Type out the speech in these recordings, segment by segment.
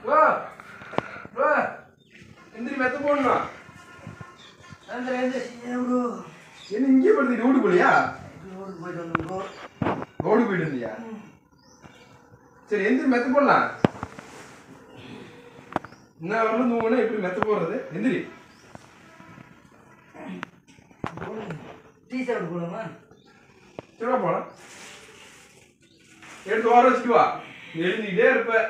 வா வா எந்திரி மெத்த போடணும். என்ன இங்கே படுத்து ரோடு போலியா? ரோடு போயிட்டு வந்தியா? சரி எந்திரி மெத்த போடலாம். என்ன வரணும் தூங்கணும் எப்படி மெத்த போடுறது? எந்திரி. டீ சாப்பிட்டு போலாமா? சரி போலாம். எடுத்து வர வச்சுட்டு வா. எழுந்திக்கிட்டே இருப்ப.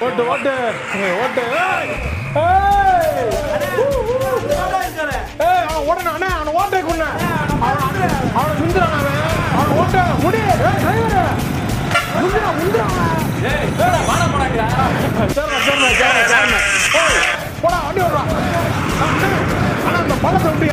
ஓட்டு ஓட்டு ஓட்டு ஓடணும் அண்ணா அவனை ஓட்டை கொண்டு அவனை முந்திரான் அவன் ஓட்ட முடி போடா வண்டி விடுறான் ஆனா அந்த பழத்தை விட்டு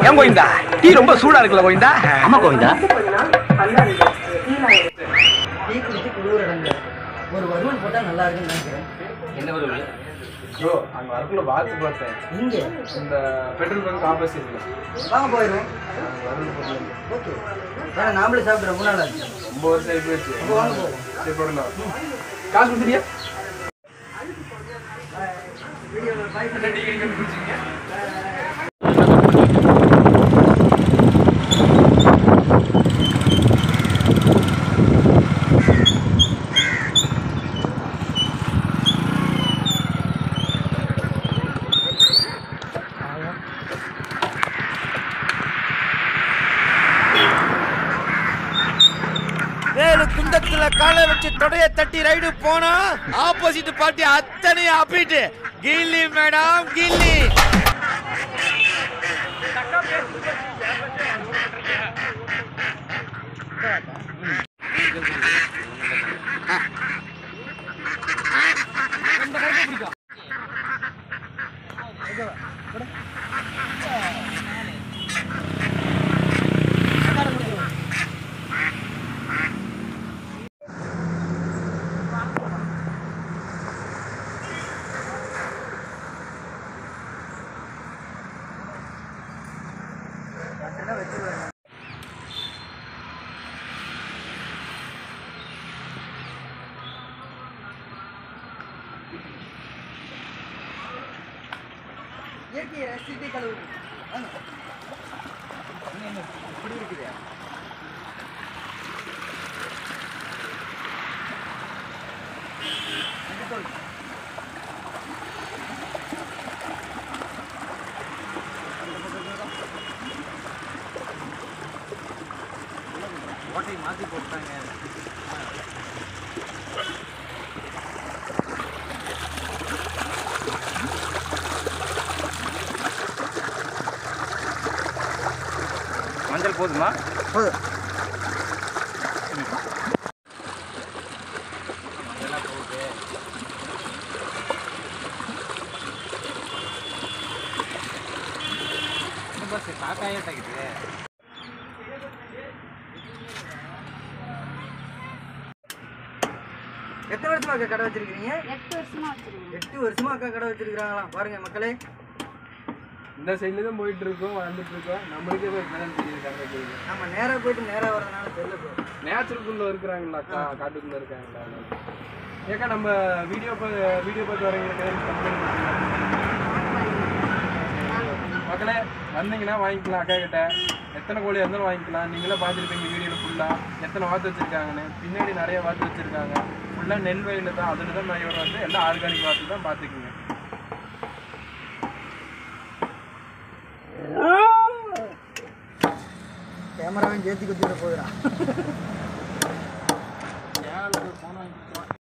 ஏன் கோவிந்தா டீ ரொம்ப சூடா இருக்குல்ல கோவிந்தா? ஆமா கோவிந்தா. டீ குடிச்சு குளிர் அடங்க ஒரு வறுவல் போட்டா நல்லா இருக்குன்னு நினைக்கிறேன். என்ன வருது? ப்ரோ அங்க வரக்குள்ள பார்த்து பார்த்தேன். இங்க இந்த பெட்ரோல் பங்க் ஆப்போசிட்ல. வாங்க போயிடும். ஓகே. வேற நாமளே சாப்பிட்டு ரொம்ப நாள் ஆச்சு. ரொம்ப வருஷம் ஆகி போயிடுச்சு. வாங்க போவோம். சரி போடலாம். காசு கொடுத்துறியா? வீடியோல பாய் டீ குடிச்சிங்க. குந்தத்துல காலை வச்சு தொடைய தட்டி ரைடு போனா ஆப்போசிட் பார்ட்டி அத்தனை அப்பிட்டு கில்லி மேடம் கில்லி. இயற்கையை ரசித்து கழுவு. இப்படி இருக்குது. ஓட்டை மாத்தி போட்டாங்க. மஞ்சள் போதுமா? போதும். பஸ் காக்காயே தகிட்டு. எத்தனை வருஷமா அக்கா கடை வச்சிருக்கீங்க? 8 வருஷமா வச்சிருக்கோம். 8 வருஷமா அக்கா கடை வச்சிருக்காங்களாம். பாருங்க மக்களே. இந்த சைடுல தான் போயிட்டு இருக்கோம் வந்துட்டு இருக்கோம். நம்மளுக்கே போய் மேலே தெரியுது. நம்ம நேரா போயிட்டு நேரா வரதுனால தெரியல ப்ரோ. நேச்சுரல்குள்ள இருக்கிறாங்களா காட்டுக்குள்ள இருக்காங்களா? ஏக்கா நம்ம வீடியோ பார்த்து வரவங்களுக்கு மக்களே வந்தீங்கன்னா வாங்கிக்கலாம். அக்கா கிட்ட எத்தனை கோழி இருந்தாலும் வாங்கிக்கலாம். நீங்களே பார்த்துருப்பீங்க வீடியோவில் ஃபுல்லாக எத்தனை வாத்து வச்சுருக்காங்கன்னு. பின்னாடி நிறைய வாத்து வச்சுருக்காங்க. ஃபுல்லாக நெல் வயலில் தான். அதில் தான் நிறைய வந்து எல்லாம் ஆர்கானிக் வாத்து தான் பார்த்துக்குங்க. கேமராவையும் சேர்த்து குத்திட்டு போயிடறான். போன வாங்கிக்கலாம்.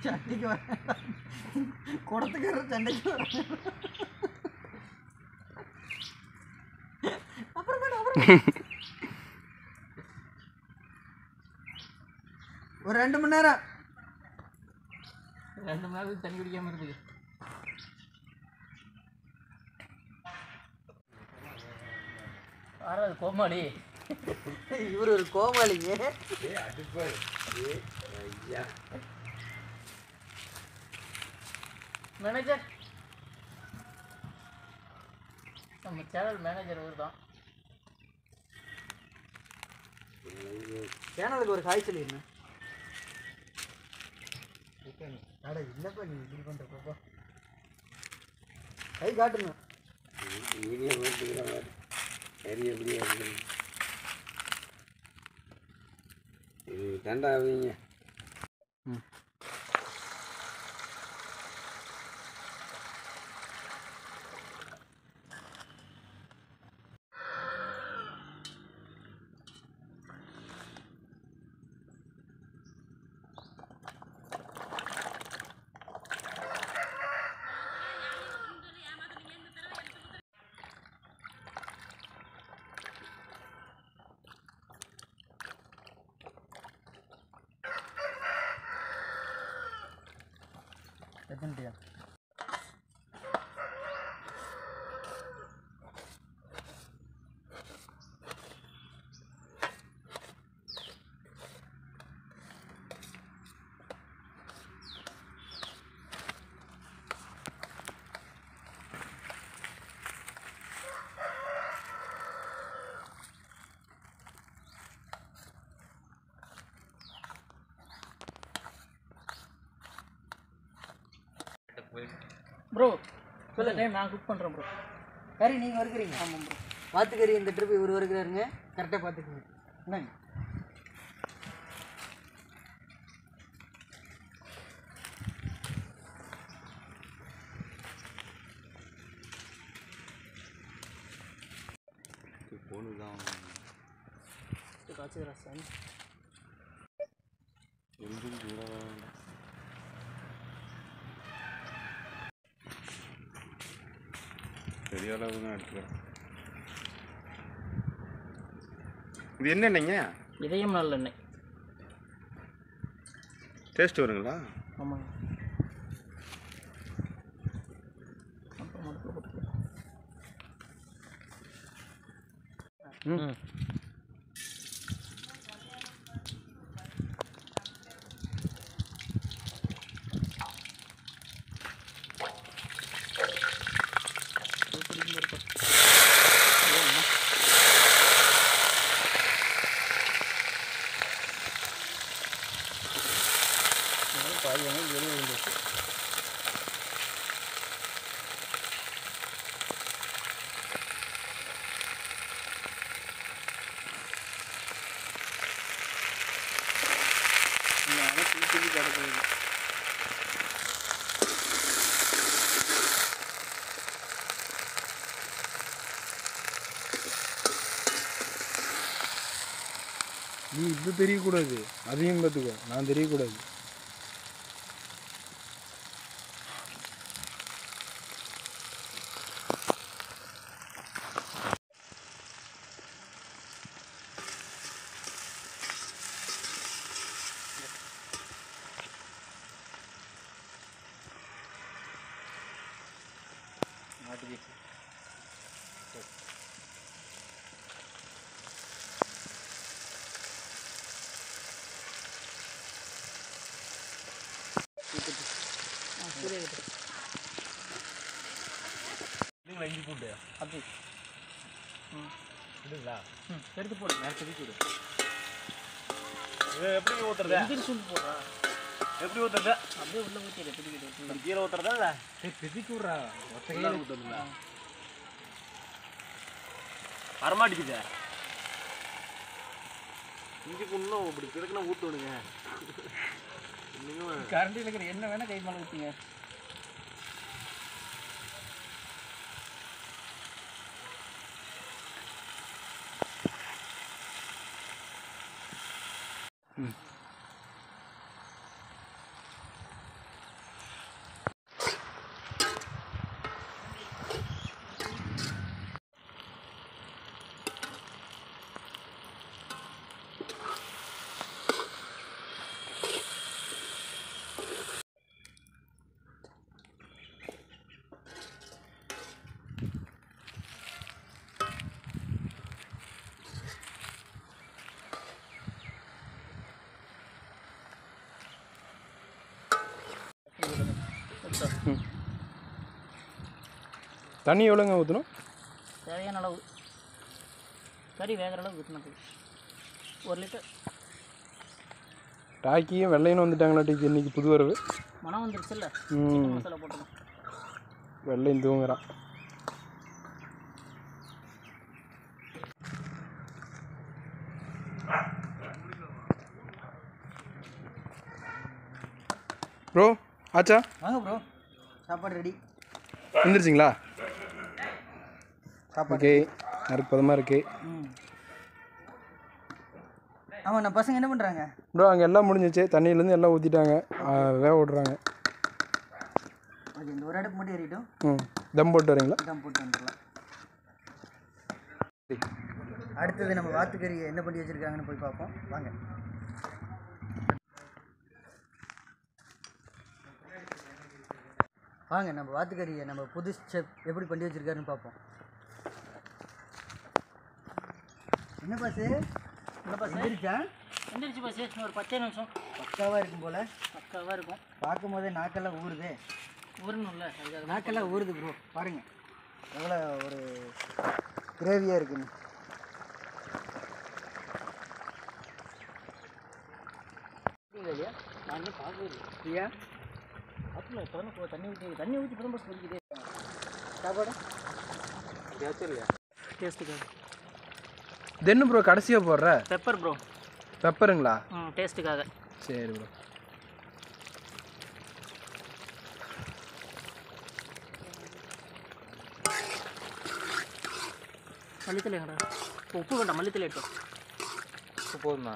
சண்டைக்கு வர குடத்துக்கார சண்டைக்கு வர ஒரு 2 மணி நேரம் 2 மணி நேரத்துக்கு தண்ணி குடிக்காம இருக்குது. ஆறாவது கோமாளி இவர் ஒரு கோமாளிங்க. மேனேஜர், நம்ம சேனல் மேனேஜர் இவர் தான். சேனலுக்கு ஒரு காய் சொல்லிடுங்க. அட இல்லைப்பா, நீ இப்படி பண்ணுறப்பா கை காட்டுங்க. தண்டாவீங்க. எத்தனை ப்ரோ சொல்ல டைம் நான் குக் பண்ணுறேன் ப்ரோ. கறி நீங்கள் வறுக்கிறீங்க? ஆமாம் ப்ரோ. வாத்துக்கறி இந்த ட்ரிப் இவர் வறுக்கிறாருங்க. கரெக்டாக பார்த்துக்குங்க. என்னங்க காய்ச்சி ரசம் பெரிய அளவு தான் எடுத்துக்கிறேன். இது என்னென்னங்க? இதயம் நல்லெண்ணெய். டேஸ்ட் வருங்களா? ஆமாங்க. அப்புறம் மடுப்பில் போட்டுக்கலாம். ம் பாதி வெளியே இருந்துச்சு. நீ இது தெரியக்கூடாது, அதையும் பார்த்துக்கோ, நான் தெரியக்கூடாது. இஞ்சி பூண்டு அப்படி இல்லைங்களா? எடுத்து போடு. நான் செதுக்கி விடு. இது எப்படி ஊத்துறது? எந்திரி சூண்டு போடுறா. எப்படி ஊத்துறது? அப்படியே உள்ள ஊற்றிடு. செதுக்கிடு. கீழே ஊத்துறதா இல்லை? பிதிக்கி விட்றா ஒத்தையில ஊத்துறதுங்களா? வரமாட்டேங்குது. இஞ்சி பூண்டும் இப்படி கிடக்குன்னா ஊற்றுவனுங்க. கரண்டியில் இருக்கிற என்ன வேணால் கை மேலே ஊற்றிங்க. தண்ணி எவ்வளோங்க ஊற்றணும்? தேவையான அளவு கறி வேகிற அளவு ஊற்றினது 1 லிட்டர். ராக்கியும் வெள்ளையும் வந்துட்டாங்களா டீக்கு இன்னைக்கு புது வரவு? மனம் வந்துருச்சுல்ல, மசாலா போட்டுருவோம். வெள்ளையும் தூங்குறான். ப்ரோ ஆச்சா? வாங்க ப்ரோ, சாப்பாடு ரெடி. வந்துருச்சிங்களா? சாப்பாடு ஓகே, நறுப்பதமாக இருக்கு. ஆமாம், நான் பசங்க என்ன பண்ணுறாங்க? ப்ரோ அங்கே எல்லாம் முடிஞ்சிச்சு, தண்ணியிலேருந்து எல்லாம் ஊற்றிட்டாங்க, வேக விட்றாங்க. ஓகே, இந்த ஒரு அடுப்பு மட்டும் ஏறிட்டோம். தம் போட்டு வரீங்களா? தம் போட்டு வந்துடலாம். அடுத்தது நம்ம வாத்துக்கறி என்ன பண்ணி வச்சுருக்காங்கன்னு போய் பார்ப்போம் வாங்க. வாங்க நம்ம வாத்துக்கறியை நம்ம புது செஃப் எப்படி பண்ணி வச்சுருக்காருன்னு பார்ப்போம். என்ன பாசு? எந்திரிச்சு பாஸ், ஒரு 10 நிமிஷம். பக்காவாக இருக்கும் போல். பக்காவாக இருக்கும். பார்க்கும் போதே நாக்கெல்லாம் ஊறுதே. ஊறணும்ல, அதுக்காக நாக்கெல்லாம் ஊறுது ப்ரோ. பாருங்கள் எவ்வளோ ஒரு கிரேவியாக இருக்குன்னு. இல்லையா? நான் இன்னும் பார்க்கவே இல்லை. இல்லையா? அப்பல தண்ணி ஊற்றி இப்போ தான் பஸ் குடிக்குது. சாப்பாடு இல்லையா? டேஸ்ட்டுக்காக. தென்னு ப்ரோ கடைசியாக போடுற பெப்பர் ப்ரோ. பெப்பருங்களா? டேஸ்ட்டுக்காக. சரி ப்ரோ. மல்லித்தலை எங்கடா? உப்பு வேண்டாம், மல்லித்தலை எடுத்தோம். உப்பு போதுமா?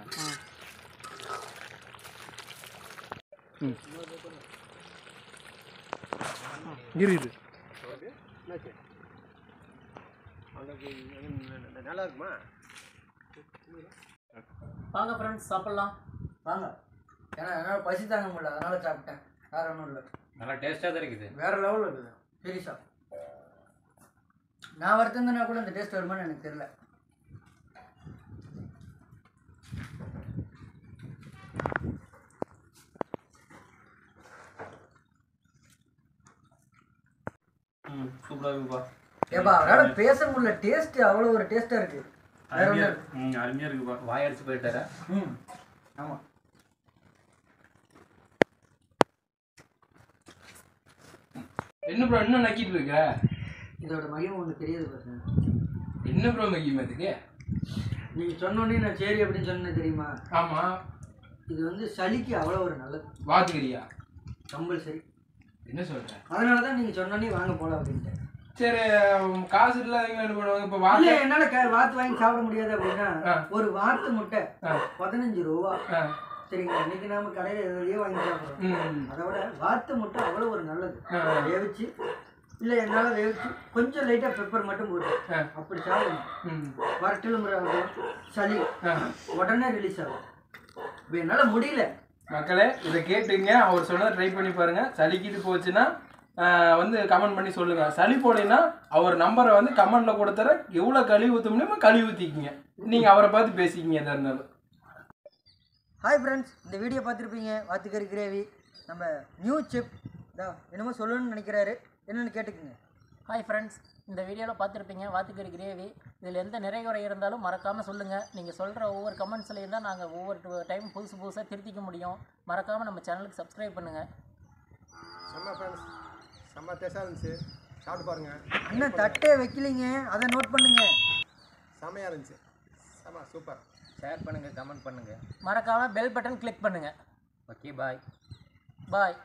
இரு நல்லா இருக்குமா? வாங்க ஃப்ரெண்ட்ஸ், சாப்பிட்லாம் வாங்க. ஏன்னா என்னால் பசி தாங்க முடியல, அதனால சாப்பிட்டேன். வேறு ஒன்றும் இல்லை. நல்லா டேஸ்ட்டாக தான் இருக்குது. வேறு லெவலில் இருக்குது சீரியஸா. நான் வருத்தந்தனா கூட இந்த டேஸ்ட் வருமானு எனக்கு தெரியல. சூப்பராக இருக்குப்பா. ஏப்பா அவரால் பேச முடியல, டேஸ்ட் அவ்வளோ ஒரு டேஸ்ட்டாக இருக்குது. அருமையாக இருக்குப்பா. வாயடிச்சு போயிட்டாரா? ஆமாம். என்ன ப்ரோ இன்னும் நக்கிட்டு இருக்க? இதோட மகிமை ஒன்று தெரியாது பாருங்க. என்ன ப்ரோ மகிமை இதுக்கு? நீங்கள் சொன்னோன்னே நான் சரி அப்படின்னு சொன்னேன் தெரியுமா? ஆமாம். இது வந்து சளிக்கு அவ்வளோ ஒரு நல்லது. வாத்துக்கறியா? கம்பல்சரி. என்ன சொல்கிறேன்? அதனால தான் நீங்கள் சொன்னோன்னே வாங்க போகலாம் அப்படின்ட்டு. சரி, காசு இல்லாதவங்க என்ன பண்ணுவாங்க? இப்போ இல்லை, என்னால் வாத்து வாங்கி சாப்பிட முடியாது அப்படின்னா ஒரு வாத்து முட்டை 15 ரூபா. சரிங்களா? இன்னைக்கு நாம கடையில் எதுலையோ வாங்கி சாப்பிட்றோம். அதை விட வாத்து முட்டை அவ்வளோ ஒரு நல்லது. வேவிச்சு இல்லை என்னால் வேவிச்சு கொஞ்சம் லைட்டாக பெப்பர் மட்டும் போட்டு அப்படி சாப்பிடணும். வரட்டிலும் சளி உடனே ரிலீஸ் ஆகும். இப்போ என்னால் முடியல. மக்களே இதை கேட்டுங்க, அவர் சொன்னதை ட்ரை பண்ணி பாருங்க. சளிக்கிட்டு போச்சுன்னா வந்து கமெண்ட் பண்ணி சொல்லுங்க. சளி போடலைன்னா அவர் நம்பரை வந்து கமெண்ட்ல கொடுத்துற, எவ்வளோ கழுவி ஊற்ற முடியுமோ கழுவி ஊற்றிக்கிங்க. நீங்கள் அவரை பார்த்து பேசிக்கிங்க எதாக இருந்தாலும். ஹாய் ஃப்ரெண்ட்ஸ், இந்த வீடியோ பார்த்துருப்பீங்க. வாத்துக்கறி கிரேவி நம்ம நியூ செஃப் தான் என்னமோ சொல்லணும்னு நினைக்கிறாரு, என்னென்னு கேட்டுக்குங்க. ஹாய் ஃப்ரெண்ட்ஸ், இந்த வீடியோவில் பார்த்துருப்பீங்க வாத்துக்கறி கிரேவி. இதில் எந்த நிறைகுறை இருந்தாலும் மறக்காமல் சொல்லுங்கள். நீங்கள் சொல்கிற ஒவ்வொரு கமெண்ட்ஸ்லேயும் தான் நாங்கள் ஒவ்வொரு டைம் புதுசாக திருத்திக்க முடியும். மறக்காமல் நம்ம சேனலுக்கு சப்ஸ்கிரைப் பண்ணுங்கள். செம்ம ஃப்ரெண்ட்ஸ், செம்ம டேஸ்டாக இருந்துச்சு. சாப்பிட்டு பாருங்கள். இன்னும் தட்டே வைக்கலிங்க, அதை நோட் பண்ணுங்க. செம்மையாக இருந்துச்சு. செம்ம சூப்பர். ஷேர் பண்ணுங்கள், கமெண்ட் பண்ணுங்கள். மறக்காமல் பெல் பட்டன் கிளிக் பண்ணுங்கள். ஓகே, பாய். பாய்.